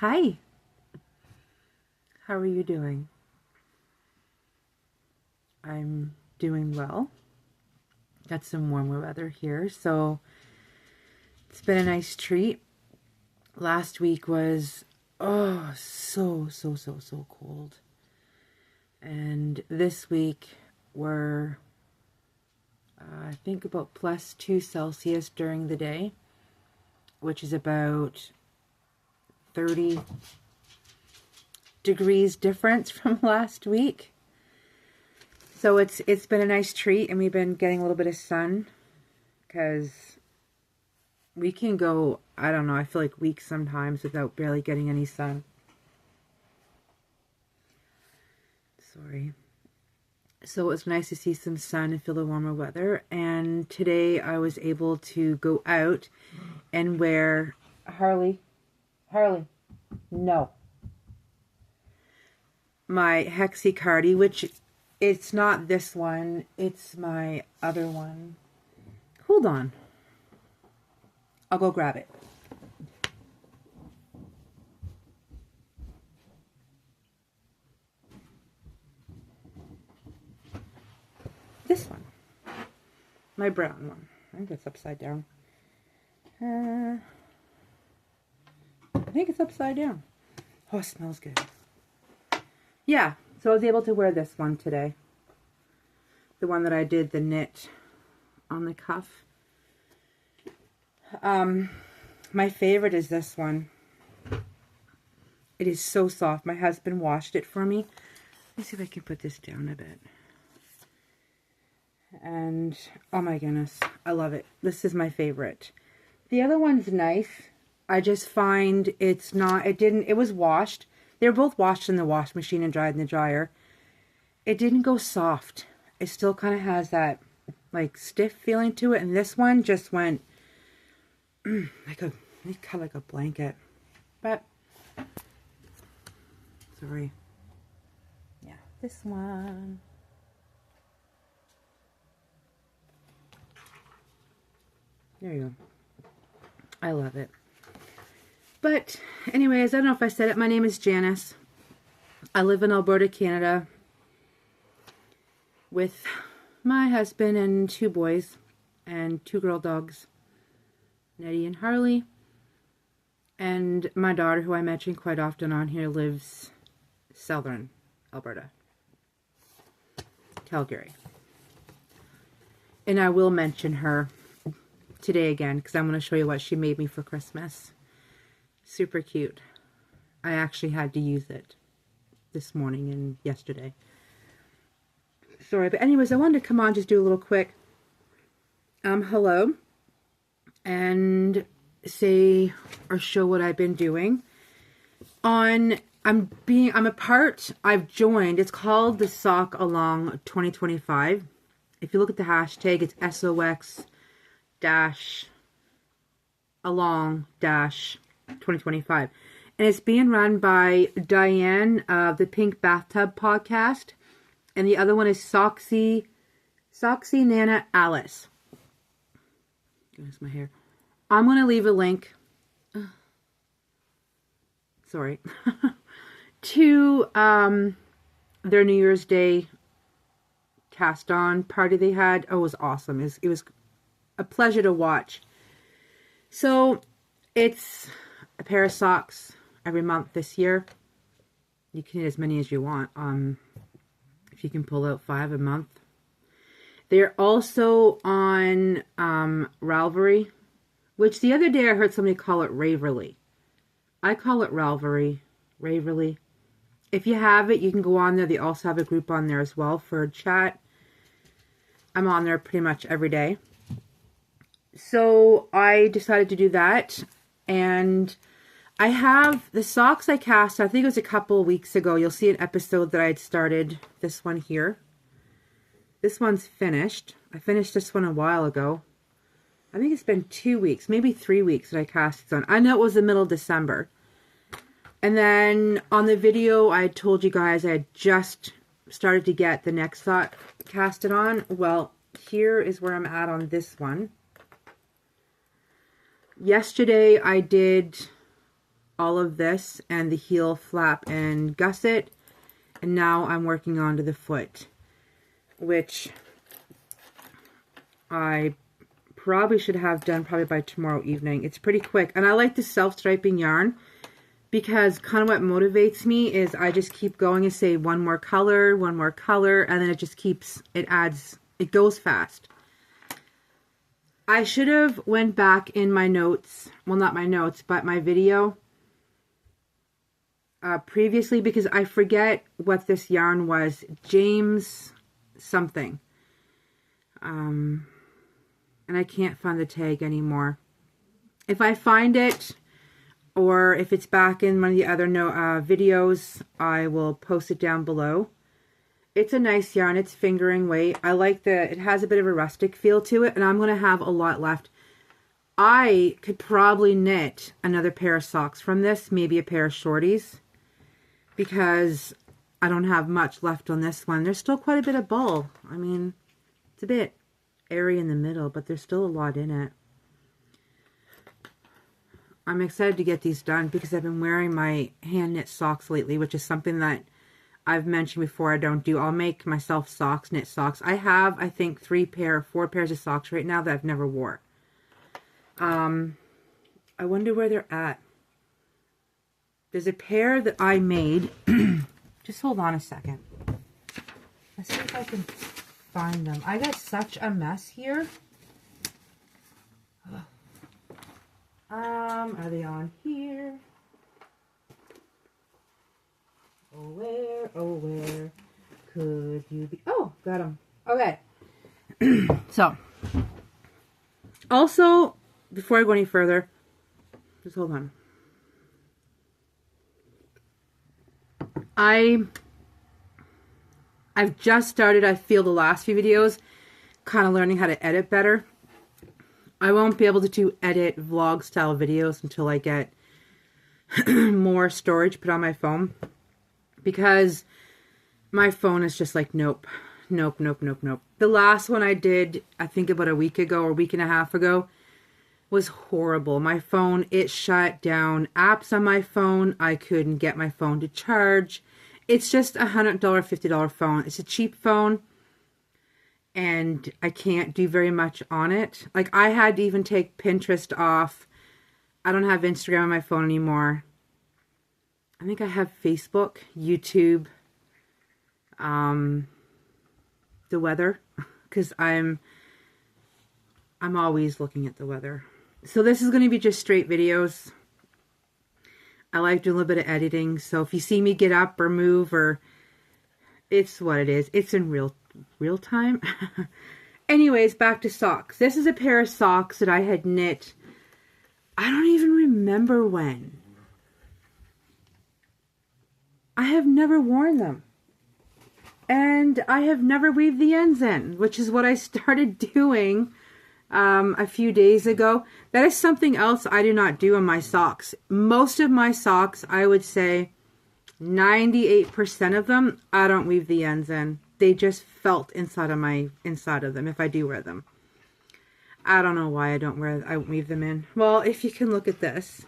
Hi, how are you doing? I'm doing well. Got some warmer weather here, so it's been a nice treat. Last week was, so cold. And this week we're, I think about +2 Celsius during the day, which is about 30 degrees difference from last week. So it's been a nice treat, and we've been getting a little bit of sun, because we can go, I don't know, I feel like weeks sometimes without barely getting any sun. Sorry. So it was nice to see some sun and feel the warmer weather, and today I was able to go out and wear Harley, no. My Hexi-Cardi, which it's not this one, it's my other one. Hold on. I'll go grab it. This one. My brown one. I think it's upside down. I think it's upside down. Oh, it smells good. Yeah, so I was able to wear this one today. The one that I did the knit on the cuff. My favorite is this one. It is so soft. My husband washed it for me. Let me see if I can put this down a bit. And oh my goodness, I love it. This is my favorite. The other one's nice. I just find it's not, it was washed. They were both washed in the wash machine and dried in the dryer. It didn't go soft. It still kind of has that like stiff feeling to it. And this one just went like kind of like a blanket. But sorry. Yeah, this one. There you go. I love it. But anyways, I don't know if I said it. My name is Janice. I live in Alberta, Canada, with my husband and 2 boys and 2 girl dogs, Nettie and Harley. And my daughter, who I mention quite often on here, lives southern Alberta, Calgary. And I will mention her today again, because I'm going to show you what she made me for Christmas. Super cute. I actually had to use it this morning and yesterday. Sorry, but anyways, I wanted to come on, just do a little quick hello and say or show what I've been doing. I've joined, it's called the Sock Along 2025. If you look at the hashtag, it's SOX-along-2025. And it's being run by Diane of the Pink Bathtub podcast. And the other one is Soxy Nana Alice. Goodness, my hair. I'm going to leave a link. Sorry. To their New Year's Day cast on party they had. Oh, it was awesome. It was a pleasure to watch. So it's a pair of socks every month this year. You can get as many as you want. If you can pull out 5 a month. They're also on Ravelry, which the other day I heard somebody call it Raverly. I call it Ravelry. If you have it, you can go on there. They also have a group on there as well for a chat. I'm on there pretty much every day. So I decided to do that. And I have the socks I cast, I think it was a couple of weeks ago. You'll see an episode that I had started, this one here. This one's finished. I finished this one a while ago. I think it's been 2 weeks, maybe 3 weeks that I cast this on. I know it was the middle of December. And then on the video, I told you guys I had just started to get the next sock casted on. Well, here is where I'm at on this one. Yesterday, I did all of this and the heel flap and gusset. And now I'm working on to the foot, which I probably should have done probably by tomorrow evening. It's pretty quick. And I like the self-striping yarn because kind of what motivates me is I just keep going and say one more color, and then it just keeps, it goes fast. I should have went back in my notes, well, not my notes, but my video previously, because I forget what this yarn was. James something. And I can't find the tag anymore. If I find it, or if it's back in one of the other videos, I will post it down below. It's a nice yarn. It's fingering weight. I like it has a bit of a rustic feel to it, and I'm going to have a lot left. I could probably knit another pair of socks from this, maybe a pair of shorties, because I don't have much left on this one. There's still quite a bit of ball. I mean, it's a bit airy in the middle, but there's still a lot in it. I'm excited to get these done because I've been wearing my hand knit socks lately, which is something that I've mentioned before I don't do. I'll make myself socks, knit socks. I have, I think, 4 pairs of socks right now that I've never wore. I wonder where they're at. There's a pair that I made. Just hold on a second. Let's see if I can find them. I got such a mess here. Are they on here? Oh, where could you be? Oh, got them. Okay. So, also, before I go any further, just hold on. I've just started, I feel, the last few videos, kind of learning how to edit better. I won't be able to edit vlog style videos until I get more storage put on my phone, because my phone is just like, nope. The last one I did, I think about a week ago or a week and a half ago, was horrible. My phone, it shut down apps on my phone. I couldn't get my phone to charge. It's just $100, $50 phone. It's a cheap phone, and I can't do very much on it. Like, I had to even take Pinterest off. I don't have Instagram on my phone anymore. I think I have Facebook, YouTube, the weather, because I'm always looking at the weather. So this is going to be just straight videos. I like doing a little bit of editing, so if you see me get up or move, or it's what it is. It's in real time. Anyways, back to socks. This is a pair of socks that I had knit. I don't even remember when. I have never worn them. And I have never weaved the ends in, which is what I started doing a few days ago. That is something else I do not do on my socks. Most of my socks, I would say 98% of them, I don't weave the ends in. They just felt inside of them if I do wear them. I don't know why I weave them in. Well, if you can look at this.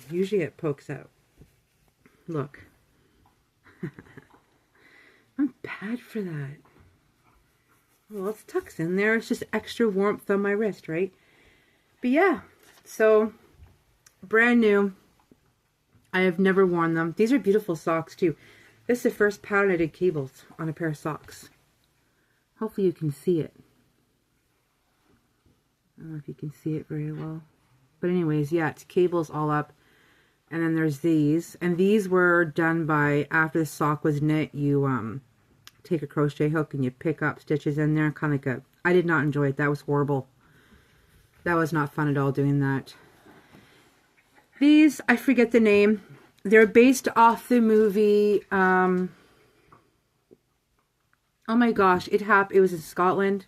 Usually it pokes out. Look. I'm bad for that. Well, it tucks in there. It's just extra warmth on my wrist, right? But yeah, so brand new. I have never worn them. These are beautiful socks too. This is the first pattern I did cables on a pair of socks. Hopefully you can see it. I don't know if you can see it very well. But anyways, yeah, it's cables all up. And then there's these. And these were done by, after the sock was knit, you take a crochet hook and you pick up stitches in there. Kind of like a, I did not enjoy it. That was horrible. That was not fun at all doing that. These, I forget the name. They're based off the movie, oh my gosh, it was in Scotland.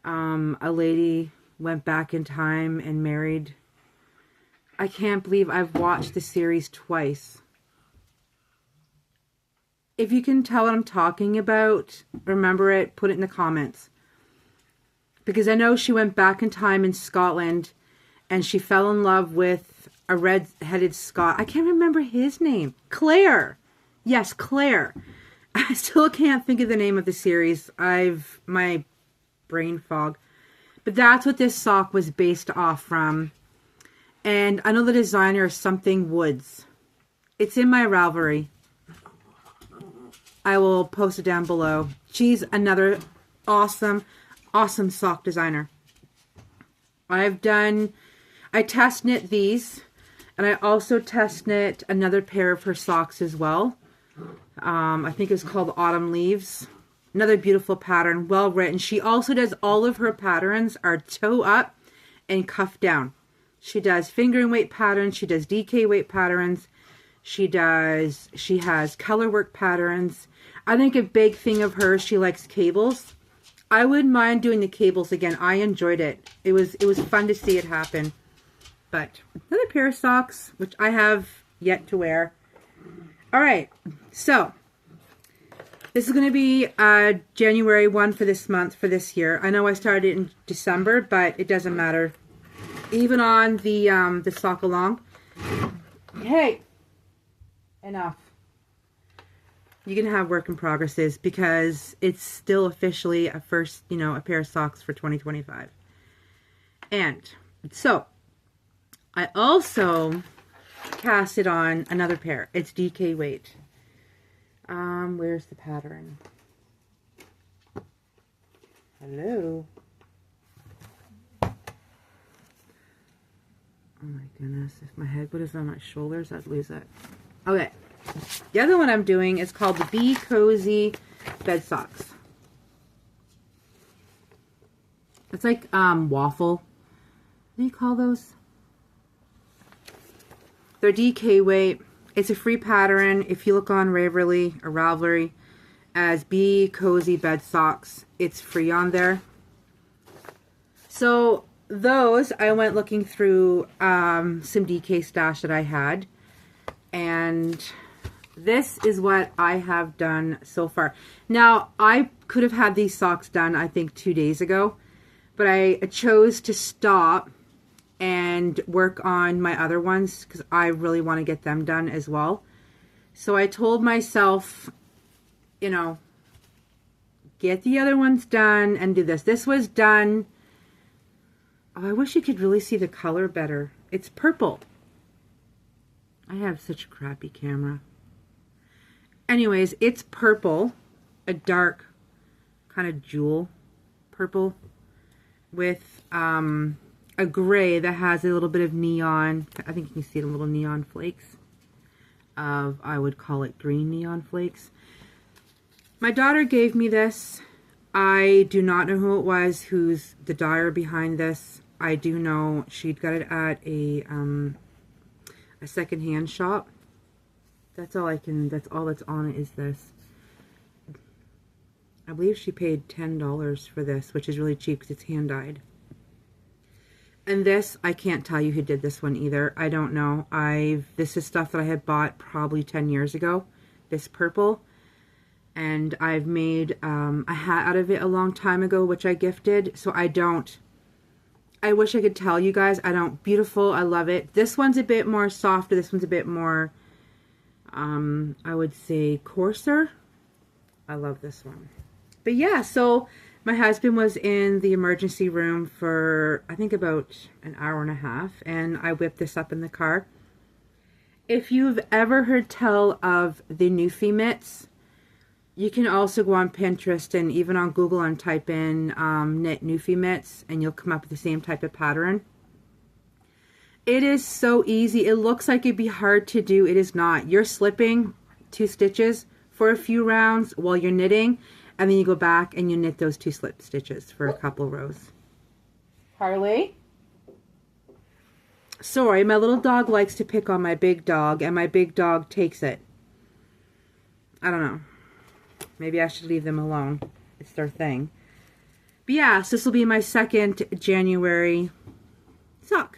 A lady went back in time and married. I can't believe I've watched the series twice. If you can tell what I'm talking about, remember it, put it in the comments. Because I know she went back in time in Scotland and she fell in love with a red-headed Scot. I can't remember his name. Claire. Yes, Claire. I still can't think of the name of the series. My brain fog. But that's what this sock was based off from. And I know the designer is Something Woods. It's in my Ravelry. I will post it down below. She's another awesome sock designer. I test knit these, and I also test knit another pair of her socks as well. I think it's called Autumn Leaves. Another beautiful pattern, well written. She also does all of her patterns are toe up and cuff down. She does fingering weight patterns. She does DK weight patterns. She has color work patterns. I think a big thing of hers, she likes cables. I wouldn't mind doing the cables again. I enjoyed it. It was fun to see it happen. But another pair of socks, which I have yet to wear. All right, so this is going to be January 1 for this month, for this year. I know I started in December, but it doesn't matter. Even on the sock along. Hey, enough. You can have work in progresses because it's still officially a pair of socks for 2025. And so I also casted on another pair. It's DK weight. Where's the pattern? Hello. Oh my goodness, if my head was on my shoulders, I'd lose it. Okay. The other one I'm doing is called the Be Cozy Bed Socks. It's like waffle. What do you call those? They're DK weight. It's a free pattern. If you look on Ravelry as Be Cozy Bed Socks, it's free on there. So those, I went looking through some DK stash that I had, and this is what I have done so far. Now, I could have had these socks done, I think, 2 days ago, but I chose to stop and work on my other ones because I really want to get them done as well. So I told myself, you know, get the other ones done and do this. This was done. Oh, I wish you could really see the color better. It's purple. I have such a crappy camera. Anyways, it's purple, a dark kind of jewel purple with a gray that has a little bit of neon. I think you can see the little neon flakes of, I would call it green neon flakes. My daughter gave me this. I do not know who it was, who's the dyer behind this. I do know she'd got it at a secondhand shop. That's all that's on it is this. I believe she paid $10 for this, which is really cheap because it's hand dyed. And this, I can't tell you who did this one either. I don't know. This is stuff that I had bought probably 10 years ago. This purple. And I've made a hat out of it a long time ago, which I gifted. So I wish I could tell you guys. I don't. Beautiful. I love it. This one's a bit more softer. This one's a bit more, I would say, coarser. I love this one. But yeah, so my husband was in the emergency room for, I think, about an hour and a half. And I whipped this up in the car. If you've ever heard tell of the Newfie mitts, you can also go on Pinterest and even on Google and type in knit Newfie mitts, and you'll come up with the same type of pattern. It is so easy. It looks like it'd be hard to do. It is not. You're slipping 2 stitches for a few rounds while you're knitting, and then you go back and you knit those 2 slip stitches for a couple rows. Harley? Sorry, my little dog likes to pick on my big dog, and my big dog takes it. I don't know. Maybe I should leave them alone. It's their thing. But yeah, so this will be my second January sock.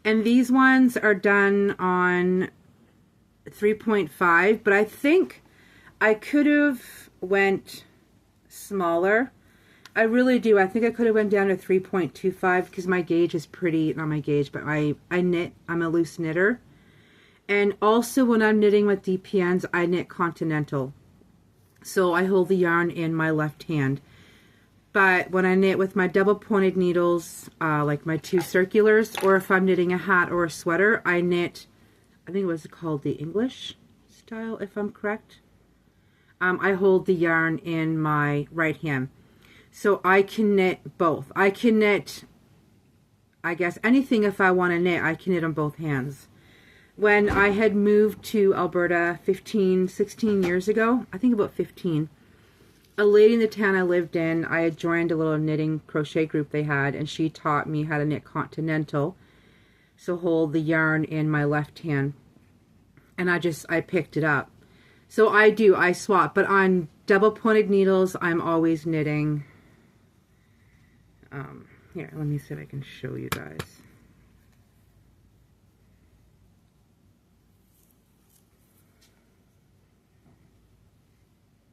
And these ones are done on 3.5, but I think I could have went smaller. I really do. I think I could have went down to 3.25 because my gauge is pretty, not my gauge, but I knit. I'm a loose knitter. And also when I'm knitting with DPNs, I knit continental. So I hold the yarn in my left hand. But when I knit with my double pointed needles, like my 2 circulars, or if I'm knitting a hat or a sweater, I knit, I think it was called the English style, if I'm correct. I hold the yarn in my right hand. So I can knit both. I can knit, I guess, anything if I want to knit, I can knit on both hands. When I had moved to Alberta 16 years ago, I think about 15, a lady in the town I lived in, I had joined a little knitting crochet group they had, and she taught me how to knit continental. So hold the yarn in my left hand. And I picked it up. So I swap, but on double pointed needles, I'm always knitting. Here, let me see if I can show you guys.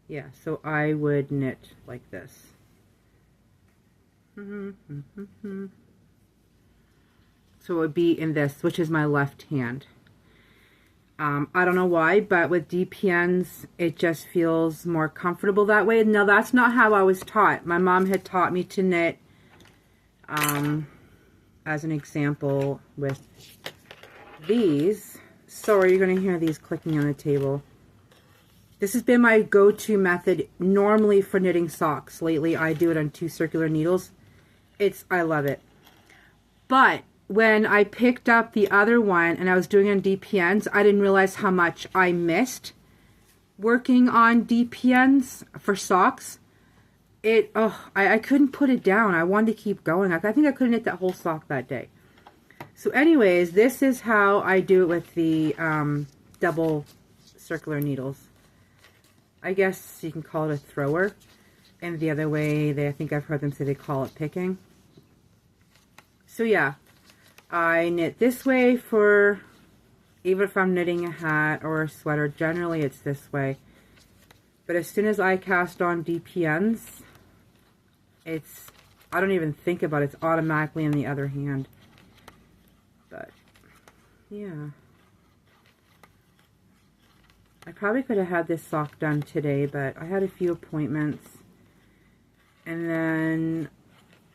Yeah, so I would knit like this. So it would be in this, which is my left hand. I don't know why, but with DPNs, it just feels more comfortable that way. Now, that's not how I was taught. My mom had taught me to knit, as an example, with these. Sorry, you're going to hear these clicking on the table. This has been my go-to method normally for knitting socks. Lately, I do it on 2 circular needles. I love it. But when I picked up the other one and I was doing it on DPNs, I didn't realize how much I missed working on DPNs for socks. I couldn't put it down. I wanted to keep going. I think I could knit that whole sock that day. So anyways, this is how I do it with the double circular needles. I guess you can call it a thrower. And the other way, I think I've heard them say they call it picking. So yeah, I knit this way for, even if I'm knitting a hat or a sweater, generally it's this way. But as soon as I cast on DPNs, I don't even think about it, it's automatically in the other hand. But, yeah. I probably could have had this sock done today, but I had a few appointments. And then,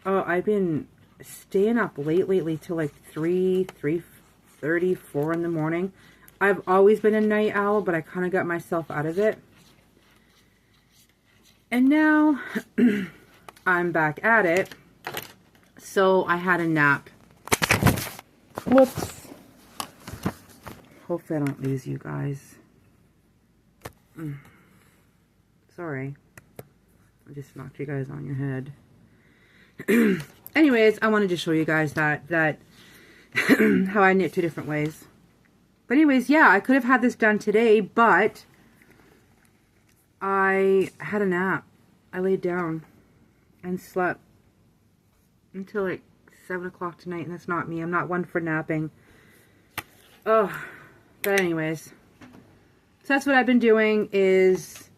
I've been staying up lately till like 3:30, 4 in the morning. I've always been a night owl, but I kind of got myself out of it. And now I'm back at it. So I had a nap. Whoops. Hopefully I don't lose you guys. Sorry. I just knocked you guys on your head. Anyways, I wanted to show you guys that how I knit 2 different ways. But anyways, yeah, I could have had this done today, but I had a nap. I laid down and slept until like 7 o'clock tonight, and that's not me. I'm not one for napping. But anyways, so that's what I've been doing, is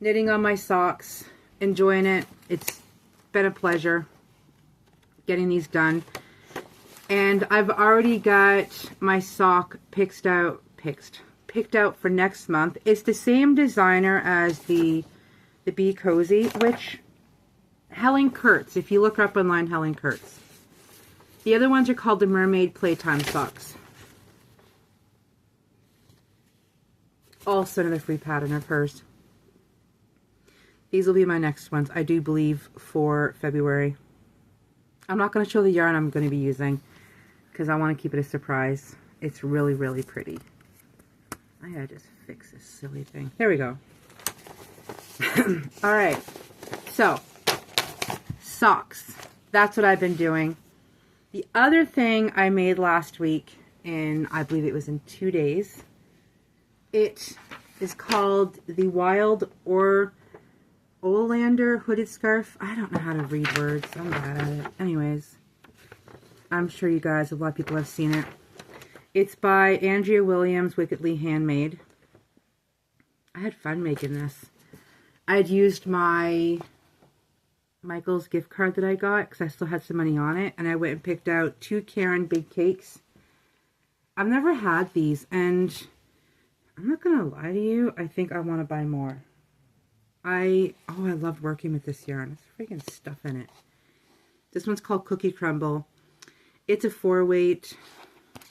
knitting on my socks, enjoying it. It's been a pleasure getting these done. And I've already got my sock picked out for next month. It's the same designer as the Be Cozy, which Helen Kurtz, if you look her up online, Helen Kurtz. The other ones are called the Mermaid Playtime socks. Also another free pattern of hers. These will be my next ones, I do believe, for February. I'm not going to show the yarn I'm going to be using because I want to keep it a surprise. It's really, really pretty. I gotta just fix this silly thing. There we go. Alright, so socks. That's what I've been doing. The other thing I made last week, and I believe it was in 2 days, it is called the Wild Olander hooded scarf. I don't know how to read words. I'm bad at it. Anyways, I'm sure you guys, a lot of people have seen it. It's by Andrea Williams, Wickedly Handmade. I had fun making this. I had used my Michael's gift card that I got because I still had some money on it, and I went and picked out 2 Karen big cakes. I've never had these, and I'm not gonna lie to you, I think I want to buy more. I loved working with this yarn. There's freaking stuff in it. This one's called Cookie Crumble. It's a 4-weight.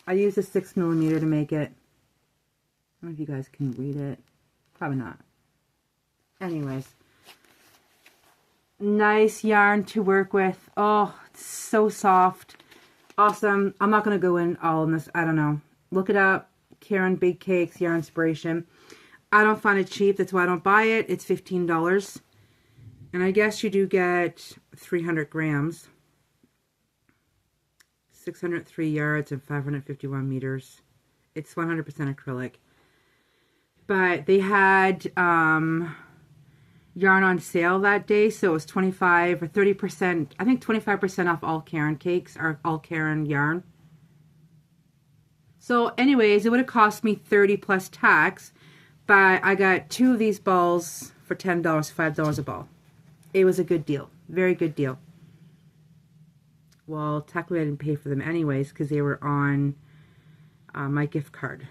I used a 6mm to make it. I don't know if you guys can read it. Probably not. Anyways. Nice yarn to work with. Oh, it's so soft. Awesome. I'm not going to go in all in this. I don't know. Look it up. Karen Big Cakes Yarn Inspiration. I don't find it cheap. That's why I don't buy it. It's $15. And I guess you do get 300 grams. 603 yards and 551 meters. It's 100% acrylic. But they had yarn on sale that day, so it was 25 or 30%, I think 25% off all Karen cakes, or all Karen yarn. So anyways, it would have cost me $30 plus tax, but I got 2 of these balls for $10, $5 a ball. It was a good deal, very good deal. Well, technically I didn't pay for them anyways because they were on my gift card.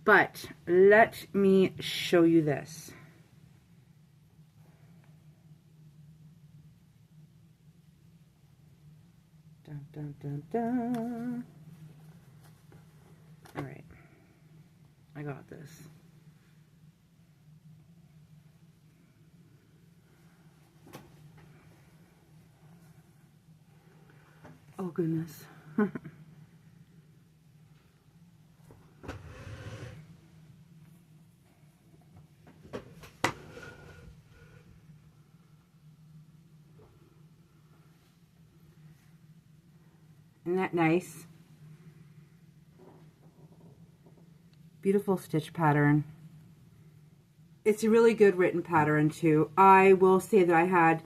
But let me show you this. Dun, dun, dun, dun. All right, I got this. Oh goodness. Isn't that nice? Beautiful stitch pattern. It's a really good written pattern too. I will say that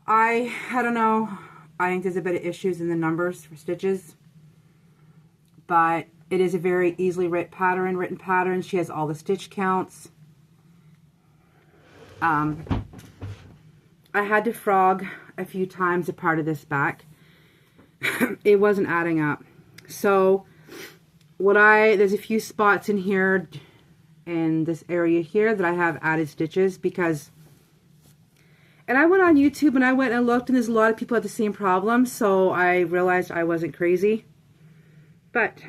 I don't know, I think there's a bit of issues in the numbers for stitches, but it is a very easily written pattern. She has all the stitch counts. I had to frog a few times a part of this back. It wasn't adding up. So there's a few spots in here, in this area here, that I have added stitches because, and I went on YouTube and I went and looked, and there's a lot of people have the same problem, so I realized I wasn't crazy. But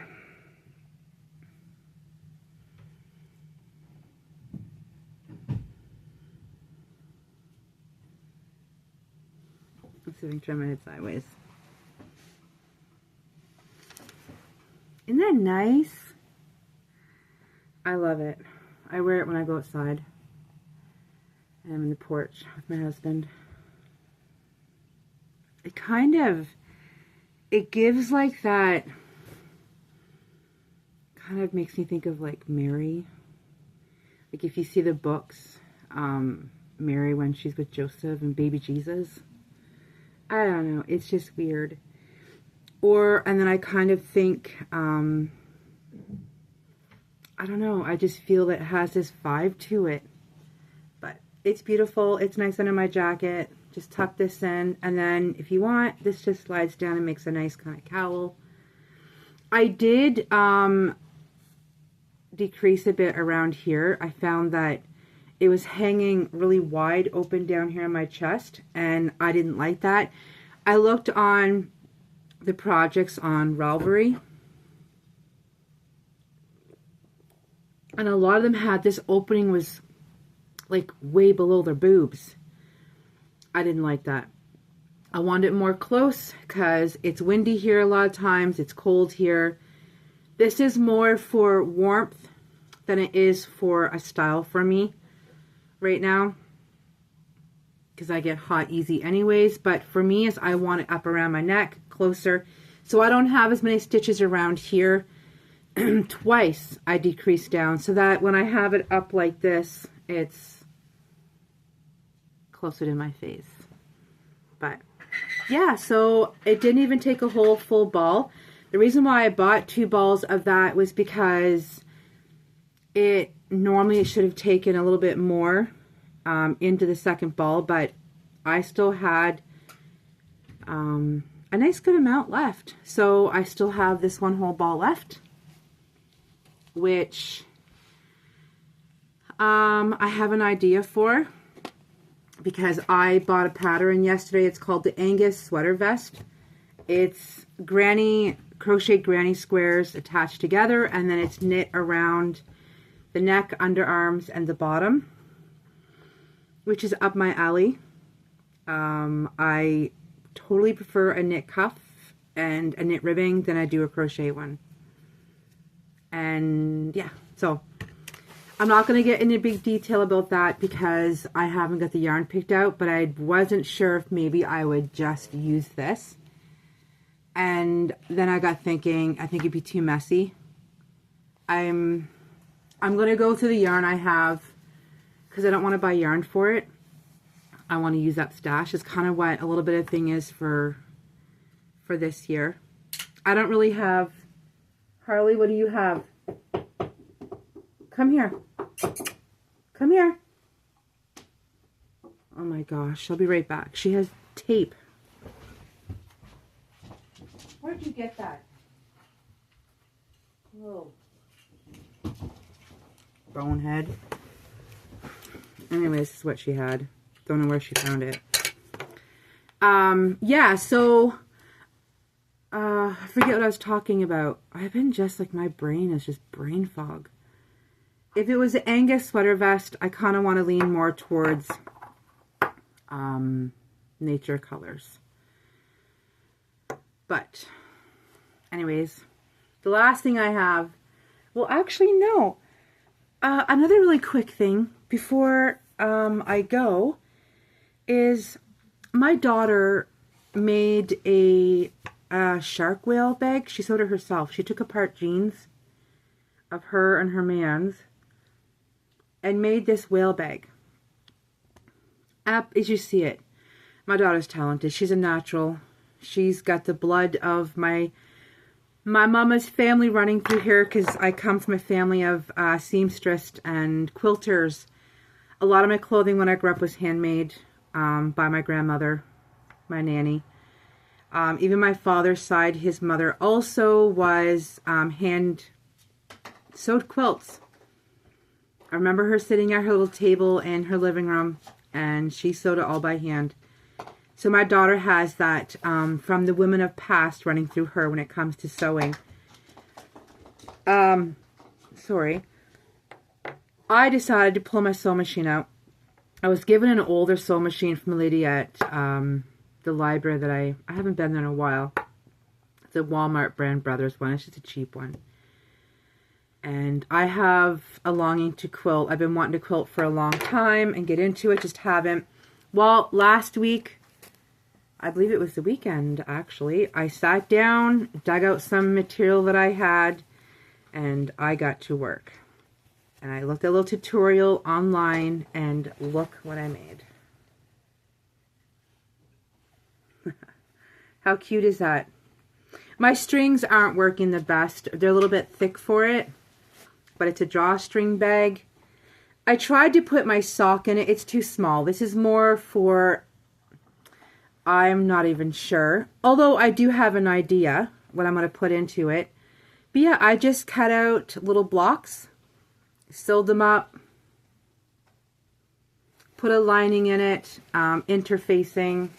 let's see if I can turn my head sideways. Isn't that nice? I love it. I wear it when I go outside. And I'm in the porch with my husband. It gives like that, kind of makes me think of like Mary. Like if you see the books, Mary when she's with Joseph and baby Jesus. I don't know, it's just weird. And then I kind of think, I don't know, I just feel that it has this vibe to it. But it's beautiful, it's nice under my jacket. Just tuck this in, and then if you want, this just slides down and makes a nice kind of cowl. I did decrease a bit around here. I found that it was hanging really wide open down here on my chest, and I didn't like that. I looked on the projects on Ravelry, and a lot of them had this opening was like way below their boobs. I didn't like that. I wanted it more close because it's windy here a lot of times, it's cold here. This is more for warmth than it is for a style for me right now, because I get hot easy anyways. But for me, is I want it up around my neck, closer, so I don't have as many stitches around here. Twice I decrease down so that when I have it up like this, it's closer to my face. But yeah, so it didn't even take a whole full ball. The reason why I bought 2 balls of that was because it should have taken a little bit more into the second ball, but I still had a nice good amount left. So I still have this one whole ball left, which I have an idea for, because I bought a pattern yesterday. It's called the Angus Sweater Vest. It's crochet granny squares attached together, and then it's knit around the neck, underarms, and the bottom, which is up my alley. I totally prefer a knit cuff and a knit ribbing than I do a crochet one. And yeah, so I'm not going to get into big detail about that because I haven't got the yarn picked out, but I wasn't sure if maybe I would just use this. And then I got thinking, I think it'd be too messy. I'm going to go through the yarn I have because I don't want to buy yarn for it. I want to use up stash. It's kind of what a little bit of thing is for this year. I don't really have... Harley, what do you have? Come here. Come here. Oh my gosh, I'll be right back. She has tape. Where'd you get that? Whoa. Bonehead. Anyways, this is what she had. Don't know where she found it. Yeah, so I forget what I was talking about. I've been just like, my brain is just brain fog. If it was the Angus sweater vest, I kind of want to lean more towards nature colors. But anyways, the last thing I have, well, actually, no. Another really quick thing before I go is my daughter made a shark whale bag. She sewed it herself. She took apart jeans of her and her man's and made this whale bag. Up as you see it. My daughter's talented. She's a natural. She's got the blood of my mama's family running through here, because I come from a family of seamstress and quilters. A lot of my clothing when I grew up was handmade by my grandmother, my nanny. Even my father's side, his mother also was hand sewed quilts. I remember her sitting at her little table in her living room, and she sewed it all by hand. So my daughter has that from the women of past running through her when it comes to sewing. Sorry. I decided to pull my sewing machine out. I was given an older sewing machine from a lady at the library that I haven't been there in a while. It's a Walmart Brand Brothers one. It's just a cheap one. And I have a longing to quilt. I've been wanting to quilt for a long time and get into it, just haven't. Well, last week, I believe it was the weekend actually, I sat down, dug out some material that I had, and I got to work. And I looked at a little tutorial online, and look what I made. How cute is that? My strings aren't working the best. They're a little bit thick for it, but it's a drawstring bag. I tried to put my sock in it. It's too small. This is more for, I'm not even sure. Although I do have an idea what I'm going to put into it. But yeah, I just cut out little blocks, sewed them up, put a lining in it, interfacing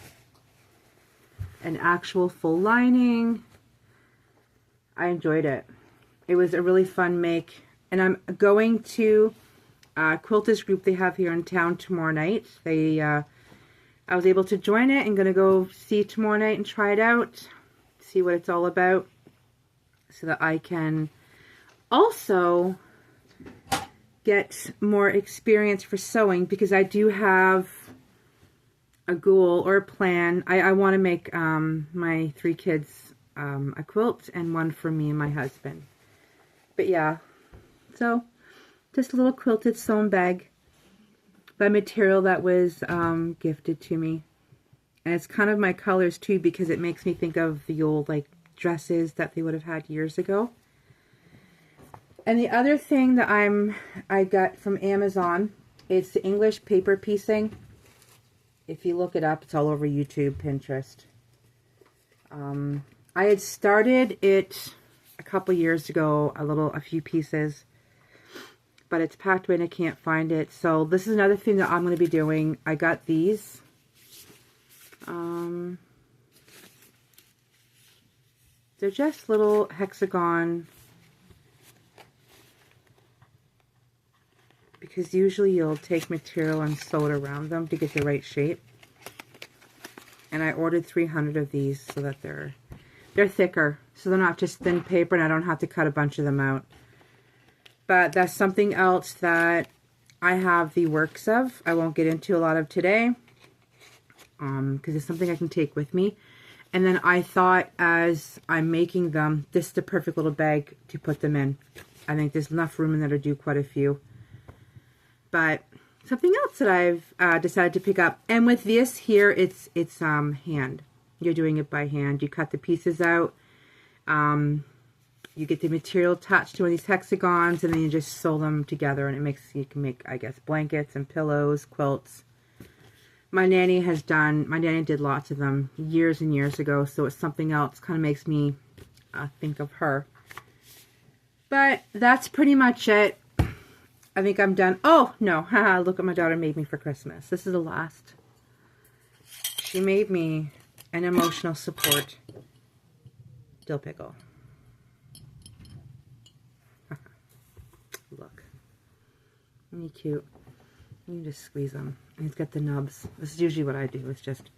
an actual full lining. I enjoyed it. It was a really fun make. And I'm going to Quilters group they have here in town tomorrow night. I was able to join it and going to go see it tomorrow night and try it out, see what it's all about, so that I can also get more experience for sewing, because I do have a goal or a plan. I want to make my 3 kids a quilt, and one for me and my husband. But yeah, so just a little quilted sewn bag by material that was gifted to me. And it's kind of my colors too, because it makes me think of the old like dresses that they would have had years ago. And the other thing that I got from Amazon It's the English paper piecing. If you look it up, it's all over YouTube, Pinterest. I had started it a couple years ago, a few pieces, but it's packed away and I can't find it. So this is another thing that I'm going to be doing. I got these. They're just little hexagon, because usually you'll take material and sew it around them to get the right shape. And I ordered 300 of these so that they're thicker, so they're not just thin paper and I don't have to cut a bunch of them out. But that's something else that I have the works of. I won't get into a lot of today, because it's something I can take with me. And then I thought, as I'm making them, this is the perfect little bag to put them in. I think there's enough room in there to do quite a few. But something else that I've decided to pick up, and with this here, it's hand. You're doing it by hand. You cut the pieces out. You get the material attached to one of these hexagons, and then you just sew them together, and you can make, I guess, blankets and pillows, quilts. My nanny did lots of them years and years ago, so it's something else. Kind of makes me think of her. But that's pretty much it. I think I'm done. Oh, no. Haha, look what my daughter made me for Christmas. This is the last. She made me an emotional support dill pickle. Look. Isn't he cute? You can just squeeze them. And he's got the nubs. This is usually what I do, is just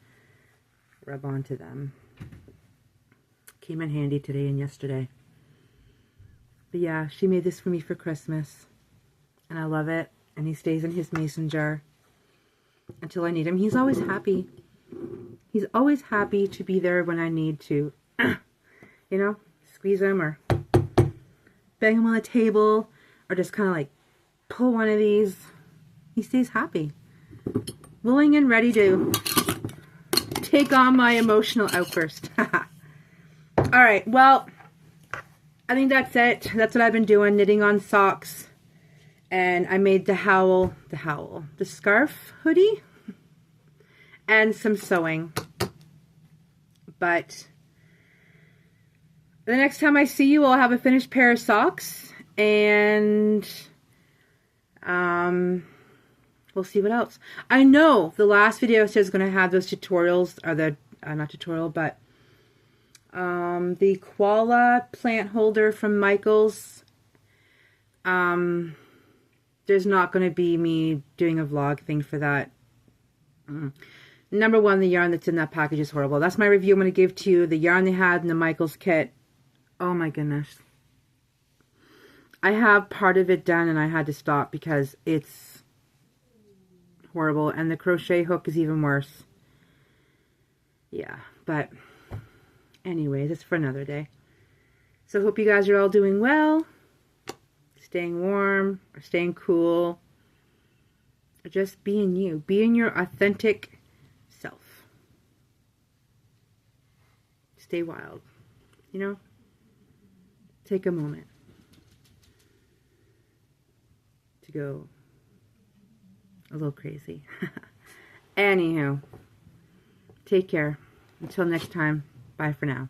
rub onto them. Came in handy today and yesterday. But yeah, she made this for me for Christmas. And I love it. And he stays in his mason jar until I need him. He's always happy. He's always happy to be there when I need to, you know, squeeze him or bang him on the table or just kind of like pull one of these. He stays happy, willing and ready to take on my emotional outburst. All right, well, I think that's it. That's what I've been doing, knitting on socks. And I made the scarf hoodie, and some sewing. But the next time I see you, I'll have a finished pair of socks, and we'll see what else. I know the last video says going to have those tutorials, or the not tutorial, but the koala plant holder from Michaels. There's not going to be me doing a vlog thing for that. Number one, the yarn that's in that package is horrible. That's my review I'm going to give to you. The yarn they had in the Michaels kit. Oh my goodness. I have part of it done and I had to stop because it's horrible. And the crochet hook is even worse. Yeah, but anyways, it's for another day. So I hope you guys are all doing well. Staying warm, or staying cool, or just being you. Being your authentic self. Stay wild. You know? Take a moment to go a little crazy. Anywho, take care. Until next time, bye for now.